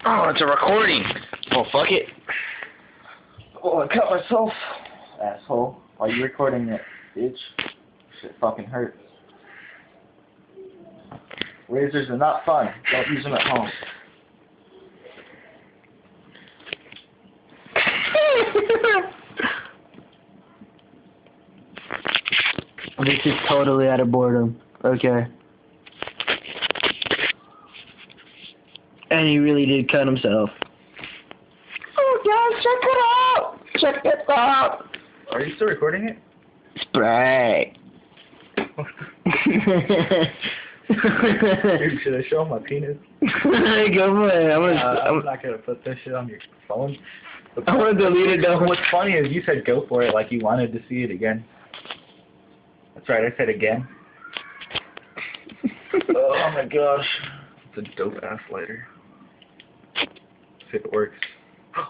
Oh, it's a recording. Oh, fuck it. Oh, I cut myself. Asshole. Why are you recording it, bitch? Shit fucking hurts. Razors are not fun. Don't use them at home. This is totally out of boredom. Okay. And he really did cut himself. Oh, guys, check it out! Check it out! Are you still recording it? Spray. Dude, should I show my penis? Go for it. I'm not gonna put this shit on your phone. I want to delete it though. What's funny is you said go for it like you wanted to see it again. That's right, I said again. Oh my gosh. It's a dope ass lighter. See if it works. Oh.